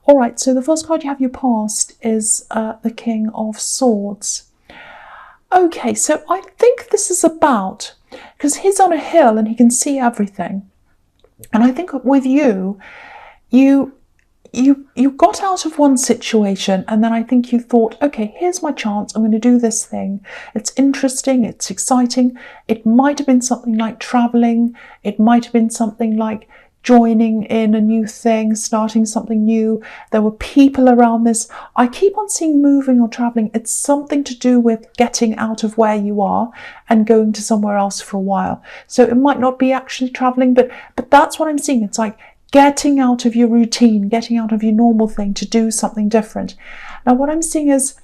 All right, so the first card you have your past is the King of Swords. Okay, so I think this is about, because he's on a hill and he can see everything. And I think with you got out of one situation, and then I think you thought, okay, here's my chance, I'm going to do this thing. It's interesting, it's exciting. It might have been something like traveling. It might have been something like joining in a new thing, starting something new. There were people around this. I keep on seeing moving or traveling. It's something to do with getting out of where you are and going to somewhere else for a while. So it might not be actually traveling, but that's what I'm seeing. It's like getting out of your routine, getting out of your normal thing to do something different. Now what I'm seeing is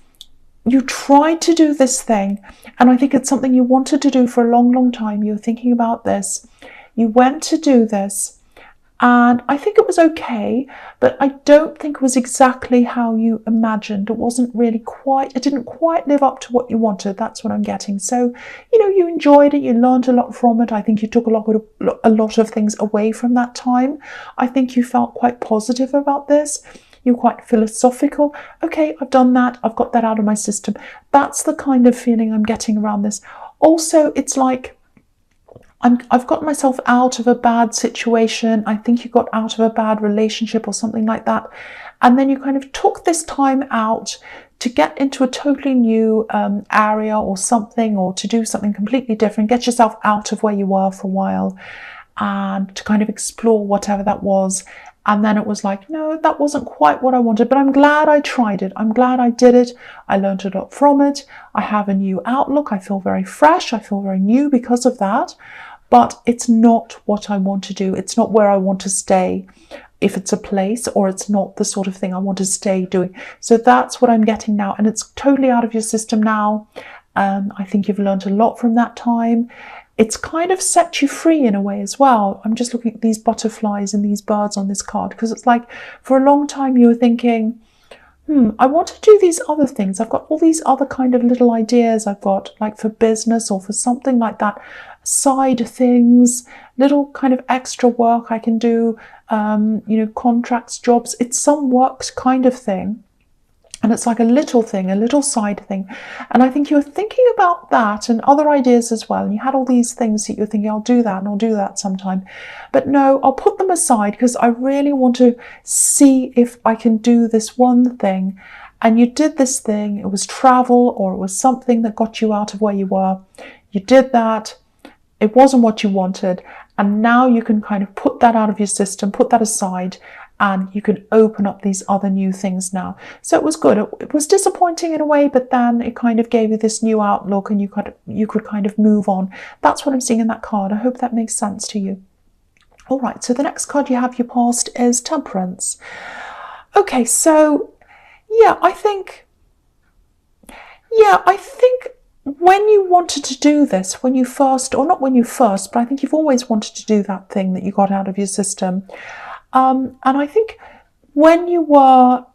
you tried to do this thing, and I think it's something you wanted to do for a long, long time. You were thinking about this. You went to do this, and I think it was okay, but I don't think it was exactly how you imagined. It wasn't really quite, it didn't quite live up to what you wanted. That's what I'm getting. So, you know, you enjoyed it, you learned a lot from it. I think you took a lot of things away from that time. I think you felt quite positive about this. You're quite philosophical. Okay, I've done that. I've got that out of my system. That's the kind of feeling I'm getting around this. Also, it's like, I've got myself out of a bad situation. I think you got out of a bad relationship or something like that. And then you kind of took this time out to get into a totally new area or something, or to do something completely different, get yourself out of where you were for a while and to kind of explore whatever that was. And then it was like, no, that wasn't quite what I wanted, but I'm glad I tried it. I'm glad I did it. I learned a lot from it. I have a new outlook. I feel very fresh. I feel very new because of that. But it's not what I want to do. It's not where I want to stay, if it's a place, or it's not the sort of thing I want to stay doing. So that's what I'm getting now. And it's totally out of your system now. I think you've learned a lot from that time. It's kind of set you free in a way as well. I'm just looking at these butterflies and these birds on this card, because it's like for a long time you were thinking, I want to do these other things. I've got all these other kind of little ideas I've got, like for business or for something like that, side things, little kind of extra work I can do, you know, contracts, jobs. It's some works kind of thing. And it's like a little thing, a little side thing. And I think you're thinking about that and other ideas as well. And you had all these things that you're thinking, I'll do that and I'll do that sometime. But no, I'll put them aside because I really want to see if I can do this one thing. And you did this thing. It was travel, or it was something that got you out of where you were. You did that. It wasn't what you wanted. And now you can kind of put that out of your system, put that aside, and you can open up these other new things now. So it was good. It was disappointing in a way, but then it kind of gave you this new outlook, and you could kind of move on. That's what I'm seeing in that card. I hope that makes sense to you. All right, so the next card you have your past is Temperance. Okay, so yeah, I think when you wanted to do this, when you first, or not when you first, but I think you've always wanted to do that thing that you got out of your system. And I think when you were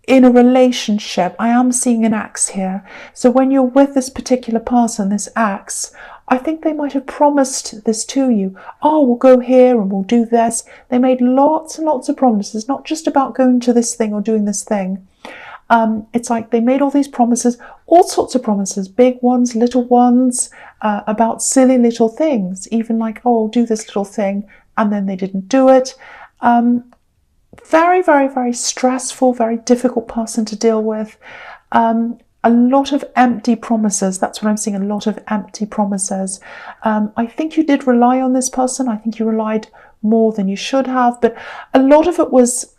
in a relationship, I am seeing an axe here. So when you're with this particular person, this axe, I think they might have promised this to you. Oh, we'll go here and we'll do this. They made lots and lots of promises, not just about going to this thing or doing this thing. It's like they made all these promises, all sorts of promises, big ones, little ones, about silly little things, even like, oh, I'll do this little thing, and then they didn't do it. Very, very, very stressful, very difficult person to deal with. A lot of empty promises. That's what I'm seeing, a lot of empty promises. I think you did rely on this person. I think you relied more than you should have, but a lot of it was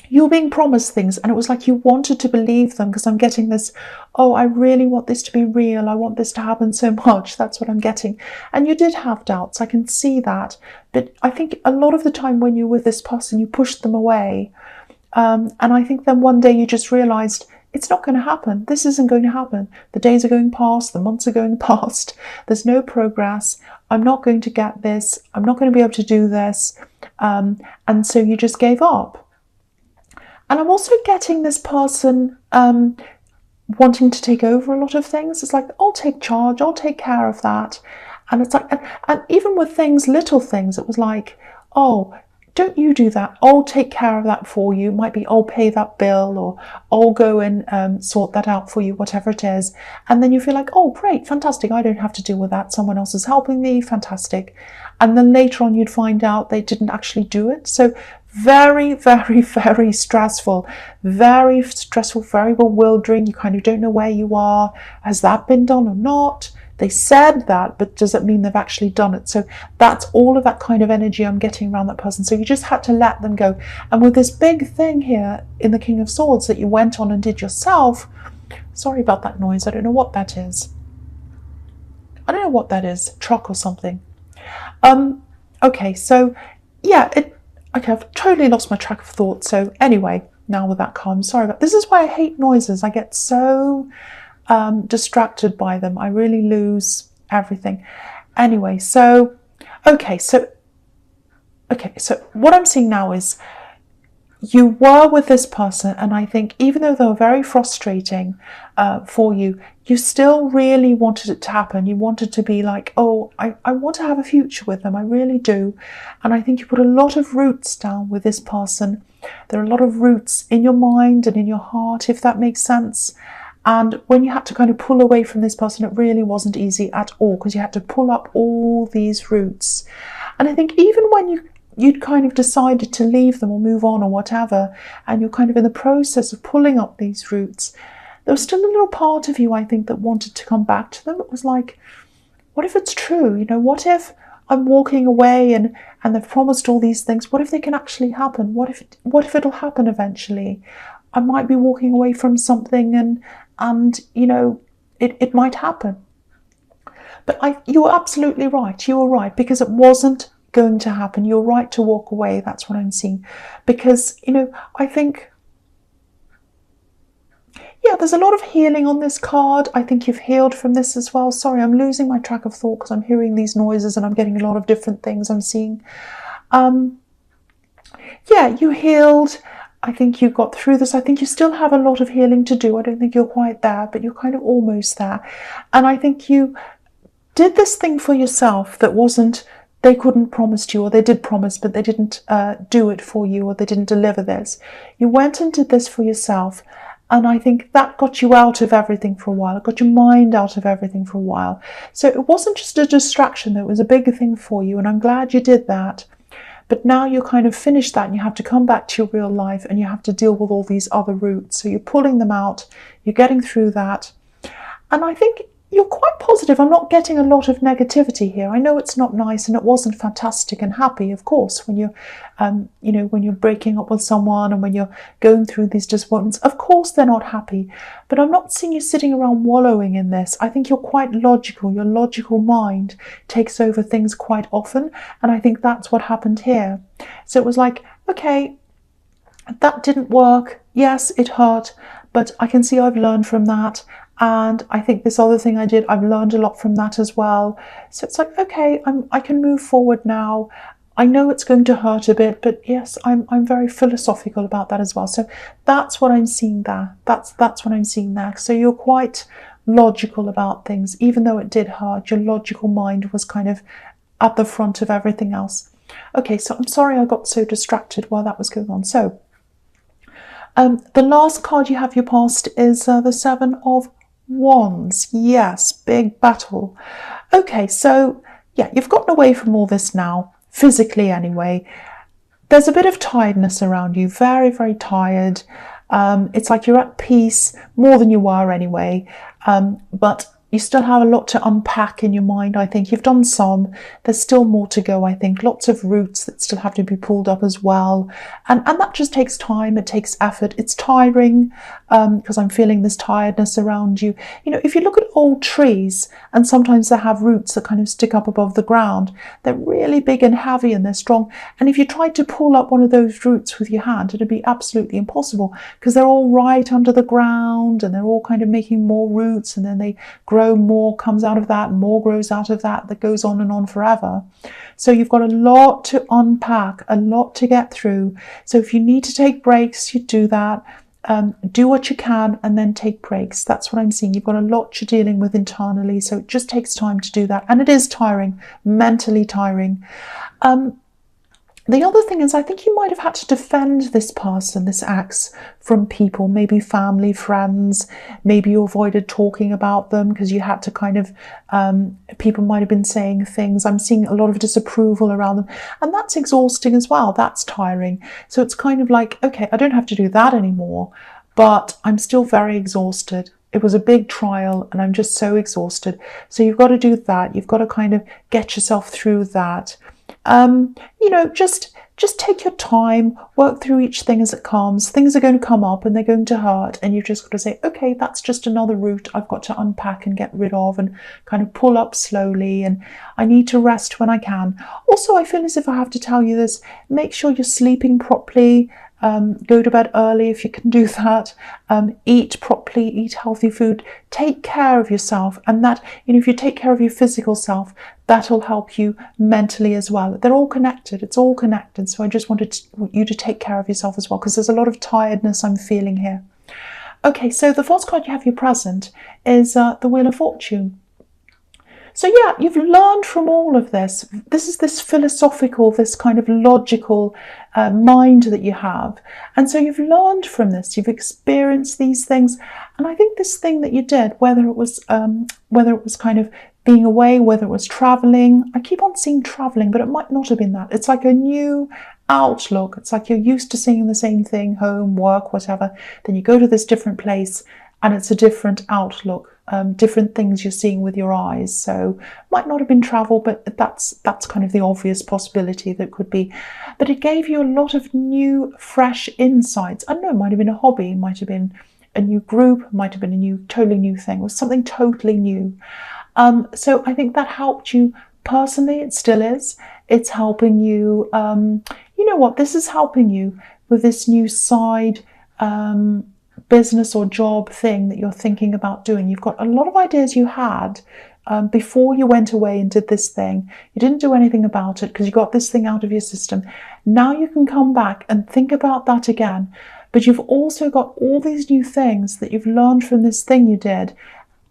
you were being promised things, and it was like you wanted to believe them, because I'm getting this, oh, I really want this to be real. I want this to happen so much. That's what I'm getting. And you did have doubts. I can see that. But I think a lot of the time when you're with this person, you pushed them away. And I think then one day you just realized it's not going to happen. This isn't going to happen. The days are going past. The months are going past. There's no progress. I'm not going to get this. I'm not going to be able to do this. And so you just gave up. And I'm also getting this person wanting to take over a lot of things. It's like, I'll take charge, I'll take care of that. And it's like, and even with things, little things, it was like, oh, don't you do that. I'll take care of that for you. It might be I'll pay that bill, or I'll go and sort that out for you, whatever it is. And then you feel like, oh, great, fantastic. I don't have to deal with that. Someone else is helping me. Fantastic. And then later on, you'd find out they didn't actually do it. So very, very, very stressful, very bewildering. You kind of don't know where you are. Has that been done or not? They said that, but does it mean they've actually done it? So that's all of that kind of energy I'm getting around that person. So you just had to let them go. And with this big thing here in the King of Swords that you went on and did yourself, sorry about that noise. I don't know what that is. I don't know what that is, truck or something. Okay, so yeah, okay, I've totally lost my track of thought. So anyway, now with that calm, sorry about this. Is why I hate noises. I get so distracted by them. I really lose everything. Anyway, so what I'm seeing now is you were with this person, and I think even though they were very frustrating for you, you still really wanted it to happen. You wanted to be like, oh, I want to have a future with them. I really do. And I think you put a lot of roots down with this person. There are a lot of roots in your mind and in your heart, if that makes sense. And when you had to kind of pull away from this person, it really wasn't easy at all, because you had to pull up all these roots. And I think even when you'd kind of decided to leave them or move on or whatever, and you're kind of in the process of pulling up these roots, there was still a little part of you, I think, that wanted to come back to them. It was like, what if it's true? You know, what if I'm walking away and they've promised all these things? What if they can actually happen? What if it'll happen eventually? I might be walking away from something and you know, it might happen. But you were absolutely right. You were right, because it wasn't going to happen. You're right to walk away. That's what I'm seeing. Because, you know, I think, yeah, there's a lot of healing on this card. I think you've healed from this as well. Sorry, I'm losing my track of thought because I'm hearing these noises and I'm getting a lot of different things I'm seeing. Yeah, you healed. I think you got through this. I think you still have a lot of healing to do. I don't think you're quite there, but you're kind of almost there. And I think you did this thing for yourself that wasn't, they couldn't promise to you, or they did promise, but they didn't do it for you, or they didn't deliver this. You went and did this for yourself. And I think that got you out of everything for a while. It got your mind out of everything for a while. So it wasn't just a distraction. It was a bigger thing for you. And I'm glad you did that. But now you're kind of finished that, and you have to come back to your real life, and you have to deal with all these other roots. So you're pulling them out, you're getting through that. And I think you're quite positive. I'm not getting a lot of negativity here. I know it's not nice, and it wasn't fantastic and happy, of course, when you're, you know, when you're breaking up with someone and when you're going through these disappointments. Of course, they're not happy, but I'm not seeing you sitting around wallowing in this. I think you're quite logical. Your logical mind takes over things quite often, and I think that's what happened here. So it was like, okay, that didn't work. Yes, it hurt, but I can see I've learned from that. And I think this other thing I did, I've learned a lot from that as well. So it's like, okay, I can move forward now. I know it's going to hurt a bit, but yes, I'm very philosophical about that as well. So that's what I'm seeing there. That's what I'm seeing there. So you're quite logical about things. Even though it did hurt, your logical mind was kind of at the front of everything else. Okay, so I'm sorry I got so distracted while that was going on. So the last card you have your past is the Seven of Wands. Yes, big battle. Okay, so yeah, you've gotten away from all this now, physically anyway. There's a bit of tiredness around you, very, very tired. It's like you're at peace, more than you were anyway, but you still have a lot to unpack in your mind. I think you've done some. There's still more to go, I think. Lots of roots that still have to be pulled up as well. And that just takes time. It takes effort. It's tiring because I'm feeling this tiredness around you. You know, if you look at old trees, and sometimes they have roots that kind of stick up above the ground, they're really big and heavy and they're strong. And if you tried to pull up one of those roots with your hand, it'd be absolutely impossible because they're all right under the ground and they're all kind of making more roots, and then they grow, more comes out of that, and more grows out of that, that goes on and on forever. So you've got a lot to unpack, a lot to get through. So if you need to take breaks, you do that. Do what you can and then take breaks. That's what I'm seeing. You've got a lot you're dealing with internally, so it just takes time to do that. And it is tiring, mentally tiring. The other thing is, I think you might have had to defend this person, this ex, from people, maybe family, friends. Maybe you avoided talking about them because you had to kind of, people might have been saying things. I'm seeing a lot of disapproval around them. And that's exhausting as well. That's tiring. So it's kind of like, okay, I don't have to do that anymore, but I'm still very exhausted. It was a big trial and I'm just so exhausted. So you've got to do that. You've got to kind of get yourself through that. You know, just take your time, work through each thing as it comes. Things are going to come up and they're going to hurt, and you've just got to say, okay, that's just another route I've got to unpack and get rid of, and kind of pull up slowly, and I need to rest when I can. Also, I feel as if I have to tell you this, make sure you're sleeping properly. Go to bed early if you can do that. Eat properly, eat healthy food, take care of yourself, and that, you know, if you take care of your physical self, that'll help you mentally as well. They're all connected. It's all connected. So I just wanted you to take care of yourself as well, because there's a lot of tiredness I'm feeling here. Okay, so the first card you have, your present, is the Wheel of Fortune. So yeah, you've learned from all of this. This is this philosophical, this kind of logical mind that you have. And so you've learned from this, you've experienced these things. And I think this thing that you did, whether it was kind of being away, whether it was traveling, I keep on seeing traveling, but it might not have been that. It's like a new outlook. It's like you're used to seeing the same thing, home, work, whatever. Then you go to this different place and it's a different outlook. Different things you're seeing with your eyes. So might not have been travel, but that's kind of the obvious possibility that could be. But it gave you a lot of new, fresh insights. I don't know, it might have been a hobby, it might have been a new group, might have been a totally new thing, or something totally new. So I think that helped you personally. It still is. It's helping you. You know what? This is helping you with this new side business or job thing that you're thinking about doing. You've got a lot of ideas you had before you went away and did this thing. You didn't do anything about it because you got this thing out of your system. Now you can come back and think about that again. But you've also got all these new things that you've learned from this thing you did.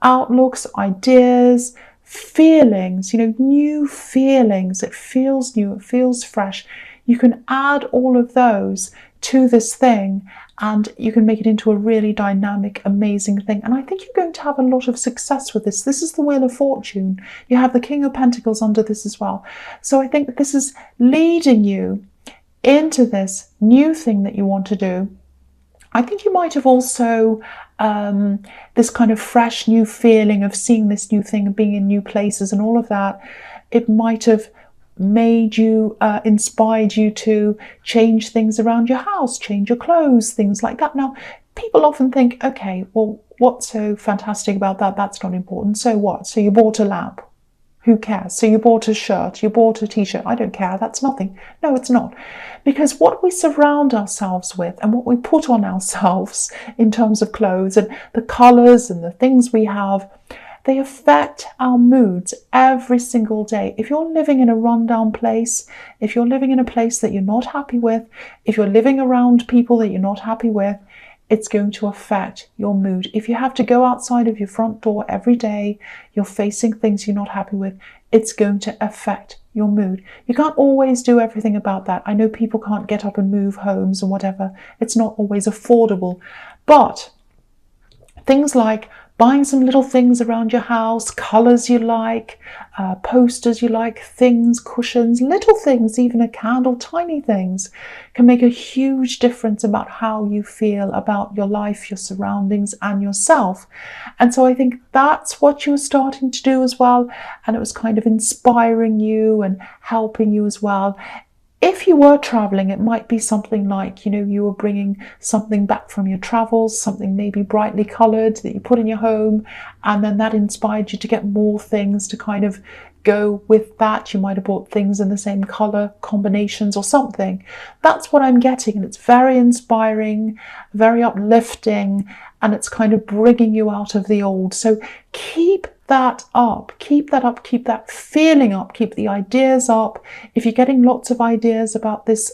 Outlooks, ideas, feelings, you know, new feelings. It feels new, it feels fresh. You can add all of those to this thing and you can make it into a really dynamic, amazing thing. And I think you're going to have a lot of success with this. This is the Wheel of Fortune. You have the King of Pentacles under this as well. So I think that this is leading you into this new thing that you want to do. I think you might have also this kind of fresh new feeling of seeing this new thing and being in new places and all of that. It might have made you, inspired you to change things around your house, change your clothes, things like that. Now, people often think, okay, well, what's so fantastic about that? That's not important. So what? So you bought a lamp. Who cares? So you bought a shirt, you bought a t-shirt. I don't care. That's nothing. No, it's not. Because what we surround ourselves with and what we put on ourselves in terms of clothes and the colours and the things we have, they affect our moods every single day. If you're living in a rundown place, if you're living in a place that you're not happy with, if you're living around people that you're not happy with, it's going to affect your mood. If you have to go outside of your front door every day, you're facing things you're not happy with, it's going to affect your mood. You can't always do everything about that. I know people can't get up and move homes and whatever. It's not always affordable. But things like buying some little things around your house, colours you like, posters you like, things, cushions, little things, even a candle, tiny things, can make a huge difference about how you feel about your life, your surroundings and yourself. And so I think that's what you were starting to do as well. And it was kind of inspiring you and helping you as well. If you were traveling, it might be something like, you know, you were bringing something back from your travels, something maybe brightly coloured that you put in your home, and then that inspired you to get more things to kind of go with that. You might have bought things in the same colour combinations or something. That's what I'm getting, and it's very inspiring, very uplifting, and it's kind of bringing you out of the old. So keep that up, keep that feeling up, keep the ideas up. If you're getting lots of ideas about this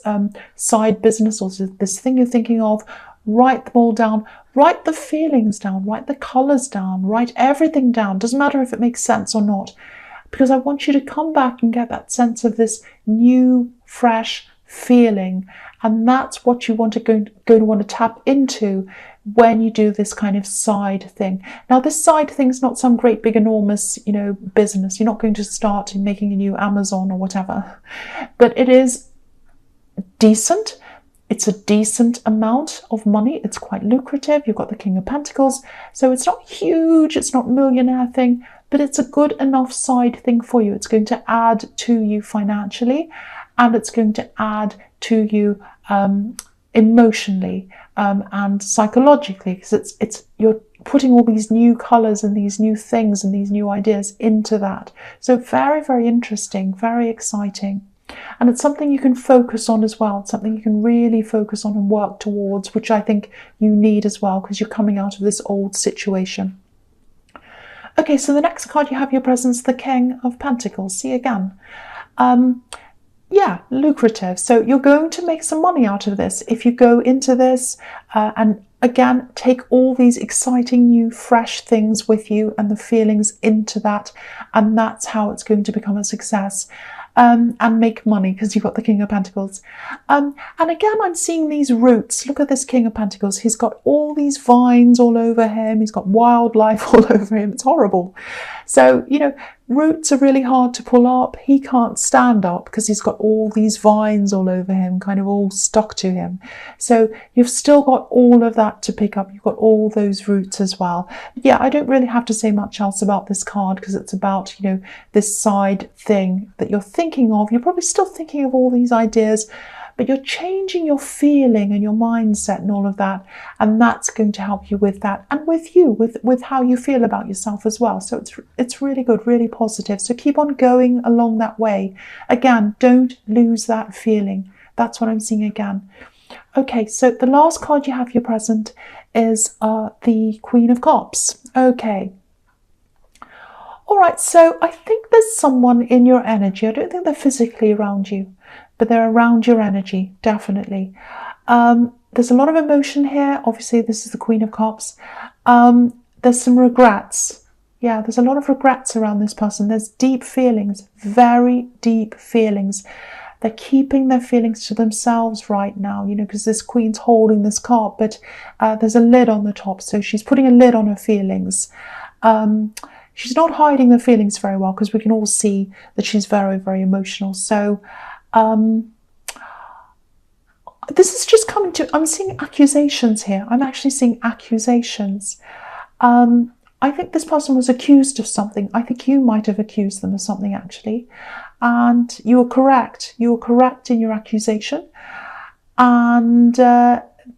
side business or this thing you're thinking of, write them all down, write the feelings down, write the colours down, write everything down. Doesn't matter if it makes sense or not, because I want you to come back and get that sense of this new, fresh feeling. And that's what you want to going to want to tap into when you do this kind of side thing. Now, this side thing is not some great big enormous, business. You're not going to start making a new Amazon or whatever, but it is decent. It's a decent amount of money. It's quite lucrative. You've got the King of Pentacles. So it's not huge. It's not millionaire thing, but it's a good enough side thing for you. It's going to add to you financially, and it's going to add to you emotionally and psychologically, because you're putting all these new colors and these new things and these new ideas into that. So very, very interesting, very exciting. And it's something you can focus on as well. It's something you can really focus on and work towards, which I think you need as well, because you're coming out of this old situation. Okay, so the next card you have your presence, the King of Pentacles. See again. Yeah, lucrative. So you're going to make some money out of this if you go into this and again, take all these exciting new fresh things with you and the feelings into that. And that's how it's going to become a success. And make money, because you've got the King of Pentacles. And again, I'm seeing these roots. Look at this King of Pentacles. He's got all these vines all over him. He's got wildlife all over him. It's horrible. So, roots are really hard to pull up. He can't stand up because he's got all these vines all over him, kind of all stuck to him. So you've still got all of that to pick up. You've got all those roots as well. Yeah, I don't really have to say much else about this card, because it's about, this side thing that you're thinking of. You're probably still thinking of all these ideas, but you're changing your feeling and your mindset and all of that. And that's going to help you with that, and with you, with how you feel about yourself as well. So it's really good, really positive. So keep on going along that way. Again, don't lose that feeling. That's what I'm seeing again. Okay, so the last card you have your present is the Queen of Cups. Okay. All right, so I think there's someone in your energy. I don't think they're physically around you, but they're around your energy, definitely. There's a lot of emotion here. Obviously, this is the Queen of Cups. There's some regrets. Yeah, there's a lot of regrets around this person. There's deep feelings, very deep feelings. They're keeping their feelings to themselves right now, because this Queen's holding this cup, but there's a lid on the top. So she's putting a lid on her feelings. She's not hiding the feelings very well, because we can all see that she's very, very emotional. So this is just coming to, I'm seeing accusations here. I'm actually seeing accusations. I think this person was accused of something. I think you might have accused them of something, actually. And you were correct. You were correct in your accusation. And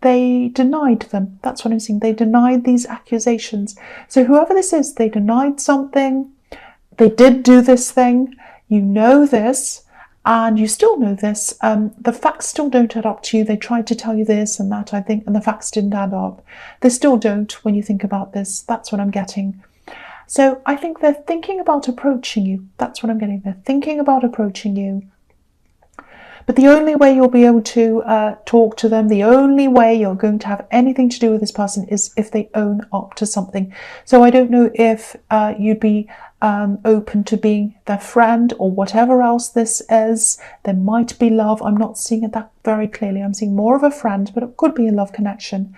they denied them. That's what I'm seeing. They denied these accusations. So whoever this is, they denied something. They did do this thing. You know this, and you still know this. The facts still don't add up to you. They tried to tell you this and that, I think, and the facts didn't add up. They still don't when you think about this. That's what I'm getting. So I think they're thinking about approaching you. That's what I'm getting. They're thinking about approaching you. But the only way you'll be able to talk to them, the only way you're going to have anything to do with this person is if they own up to something. So I don't know if you'd be open to being their friend or whatever else this is. There might be love. I'm not seeing it that very clearly. I'm seeing more of a friend, but it could be a love connection.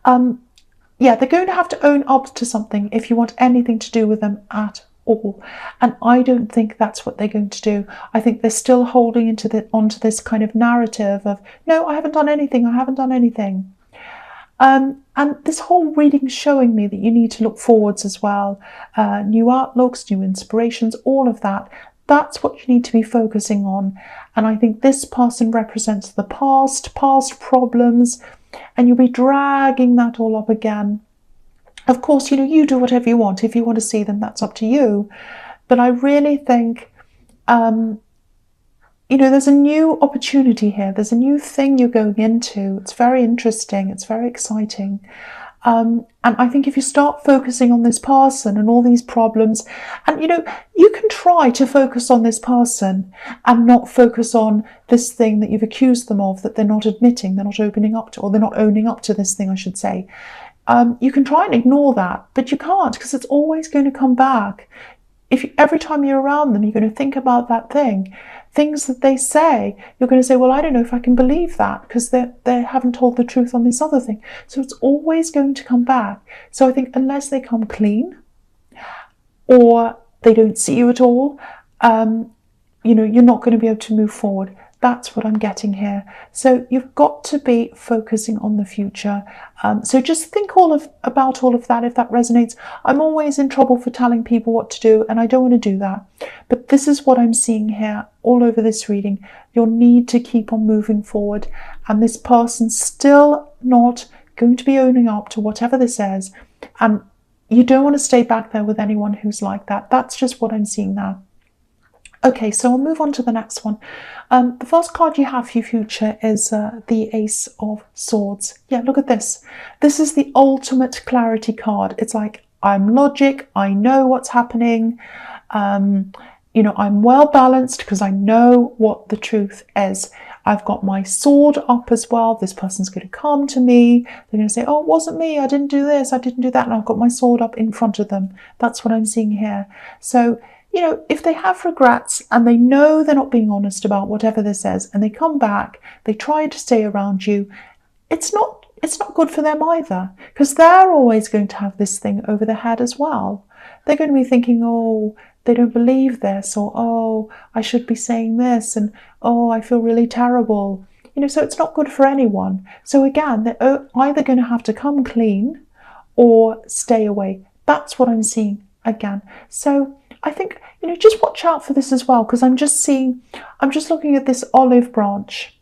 Yeah, they're going to have to own up to something if you want anything to do with them at all. And I don't think that's what they're going to do. I think they're still holding onto this kind of narrative of, no, I haven't done anything. I haven't done anything. And this whole reading is showing me that you need to look forwards as well. New outlooks, new inspirations, all of that. That's what you need to be focusing on. And I think this person represents the past problems, and you'll be dragging that all up again. Of course, you do whatever you want. If you want to see them, that's up to you. But I really think, there's a new opportunity here. There's a new thing you're going into. It's very interesting. It's very exciting. And I think if you start focusing on this person and all these problems, and you can try to focus on this person and not focus on this thing that you've accused them of, that they're not admitting, they're not opening up to, or they're not owning up to this thing, I should say. You can try and ignore that, but you can't, because it's always going to come back. Every time you're around them, you're going to think about that thing. things that they say, you're going to say, well, I don't know if I can believe that because they haven't told the truth on this other thing. So it's always going to come back. So I think unless they come clean or they don't see you at all, you're not going to be able to move forward. That's what I'm getting here. So you've got to be focusing on the future. So just think about all of that if that resonates. I'm always in trouble for telling people what to do, and I don't want to do that. But this is what I'm seeing here all over this reading. You'll need to keep on moving forward, and this person's still not going to be owning up to whatever this is. And you don't want to stay back there with anyone who's like that. That's just what I'm seeing now. Okay, so I'll move on to the next one. The first card you have for your future is the Ace of Swords. Yeah, look at this. This is the ultimate clarity card. It's like, I'm logic, I know what's happening. I'm well balanced because I know what the truth is. I've got my sword up as well. This person's going to come to me. They're going to say, oh, it wasn't me. I didn't do this. I didn't do that. And I've got my sword up in front of them. That's what I'm seeing here. So, if they have regrets and they know they're not being honest about whatever this is, and they come back, they try to stay around you, it's not good for them either, because they're always going to have this thing over their head as well. They're going to be thinking, oh, they don't believe this, or oh, I should be saying this, and oh, I feel really terrible. So it's not good for anyone. So again, they're either going to have to come clean or stay away. That's what I'm seeing again. So I think, just watch out for this as well, because I'm just looking at this olive branch,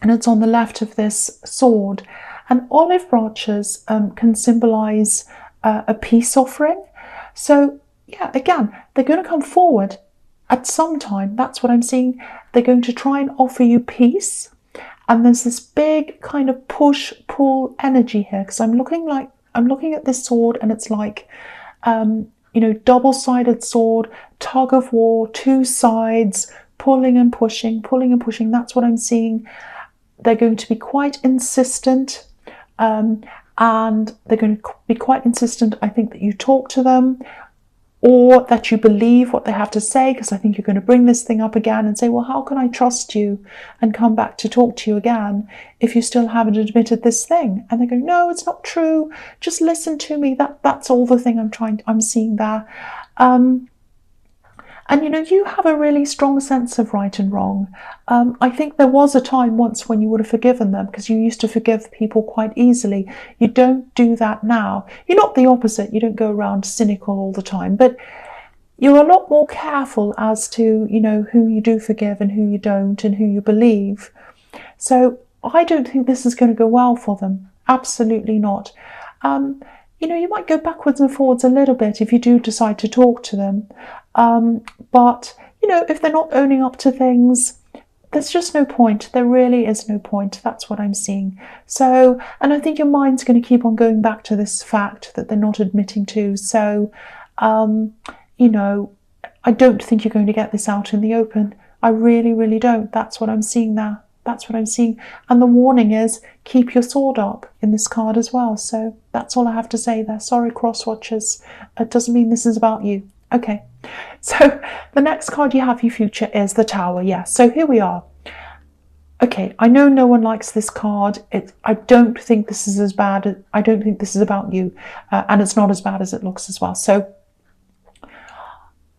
and it's on the left of this sword. And olive branches can symbolize a peace offering. So yeah, again, they're going to come forward at some time. That's what I'm seeing. They're going to try and offer you peace. And there's this big kind of push-pull energy here, because I'm looking at this sword, and it's like, double-sided sword, tug of war, two sides, pulling and pushing. That's what I'm seeing. They're going to be quite insistent, and they're going to be quite insistent, I think, that you talk to them, or that you believe what they have to say, because I think you're going to bring this thing up again and say, well, how can I trust you and come back to talk to you again if you still haven't admitted this thing? And they go, no, it's not true. Just listen to me. That's all the thing I'm seeing there. And you have a really strong sense of right and wrong. I think there was a time once when you would have forgiven them, because you used to forgive people quite easily. You don't do that now. You're not the opposite. You don't go around cynical all the time, but you're a lot more careful as to, who you do forgive and who you don't, and who you believe. So I don't think this is going to go well for them. Absolutely not. You might go backwards and forwards a little bit if you do decide to talk to them. But, if they're not owning up to things, there's just no point. There really is no point. That's what I'm seeing. So, and I think your mind's going to keep on going back to this fact that they're not admitting to. So, I don't think you're going to get this out in the open. I really, really don't. That's what I'm seeing now. That's what I'm seeing. And the warning is, keep your sword up in this card as well. So that's all I have to say there. Sorry, cross watchers. It doesn't mean this is about you. Okay. So the next card you have for your future is the Tower. Yeah. So here we are. Okay. I know no one likes this card. I don't think this is as bad. I don't think this is about you. And it's not as bad as it looks as well. So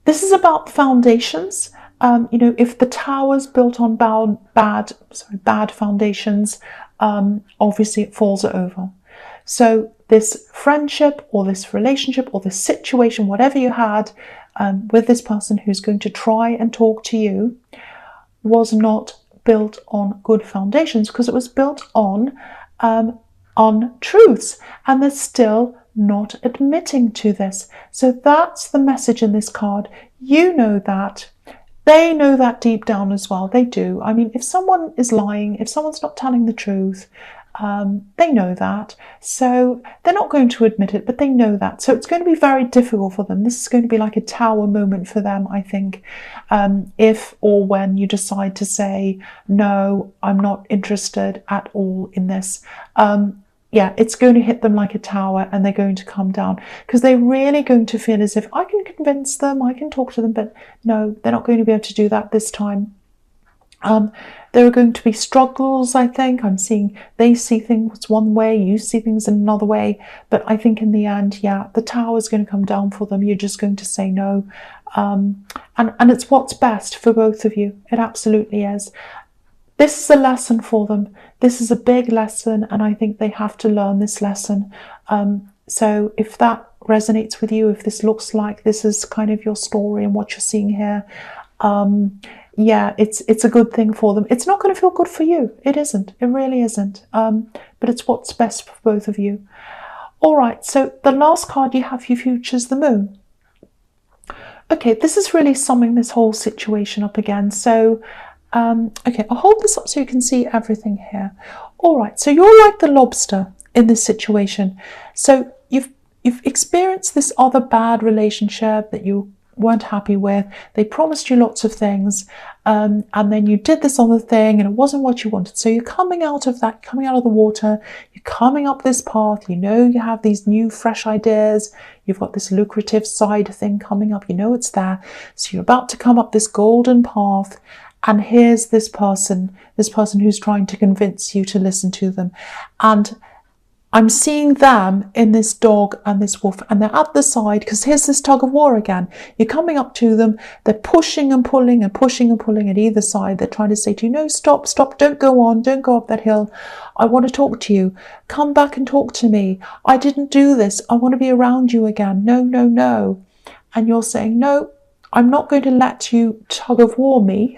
this is about foundations. If the tower's built on bad foundations, obviously it falls over. So this friendship or this relationship or this situation, whatever you had with this person who's going to try and talk to you, was not built on good foundations, because it was built on untruths, and they're still not admitting to this. So that's the message in this card. You know that. They know that deep down as well. They do. I mean, if someone is lying, if someone's not telling the truth, they know that. So they're not going to admit it, but they know that. So it's going to be very difficult for them. This is going to be like a tower moment for them, I think, if or when you decide to say, no, I'm not interested at all in this. Yeah, it's going to hit them like a tower, and they're going to come down, because they're really going to feel as if I can convince them, I can talk to them, but no, they're not going to be able to do that this time. There are going to be struggles, I think. I'm seeing they see things one way, you see things in another way. But I think in the end, yeah, the tower is going to come down for them. You're just going to say no. And it's what's best for both of you. It absolutely is. This is a lesson for them. This is a big lesson, and I think they have to learn this lesson. So if that resonates with you, if this looks like this is kind of your story and what you're seeing here, yeah, it's a good thing for them. It's not going to feel good for you. It isn't. It really isn't. But it's what's best for both of you. All right, so the last card you have for your future is the Moon. Okay, this is really summing this whole situation up again. So, okay, I'll hold this up so you can see everything here. All right, so you're like the lobster in this situation. So you've experienced this other bad relationship that you weren't happy with. They promised you lots of things, and then you did this other thing and it wasn't what you wanted. So you're coming out of that, coming out of the water, you're coming up this path, you know you have these new fresh ideas, you've got this lucrative side thing coming up, you know it's there. So you're about to come up this golden path, and here's this person who's trying to convince you to listen to them. And I'm seeing them in this dog and this wolf, and they're at the side, because here's this tug of war again. You're coming up to them, they're pushing and pulling and pushing and pulling at either side. They're trying to say to you, no, stop, don't go on, don't go up that hill. I want to talk to you. Come back and talk to me. I didn't do this. I want to be around you again. No, no, no. And you're saying, no, I'm not going to let you tug of war me.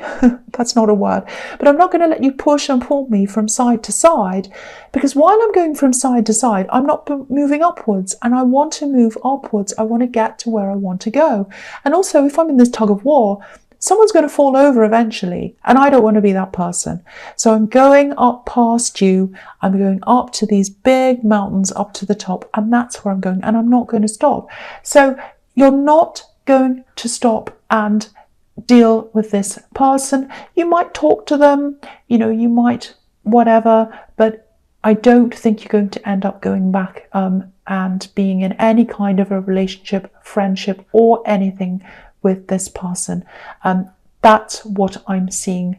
That's not a word. But I'm not going to let you push and pull me from side to side, because while I'm going from side to side, I'm not moving upwards, and I want to move upwards. I want to get to where I want to go. And also, if I'm in this tug of war, someone's going to fall over eventually, and I don't want to be that person. So I'm going up past you. I'm going up to these big mountains, up to the top, and that's where I'm going, and I'm not going to stop. So you're not going to stop and deal with this person. You might talk to them, you know, you might whatever, but I don't think you're going to end up going back and being in any kind of a relationship, friendship, or anything with this person. That's what I'm seeing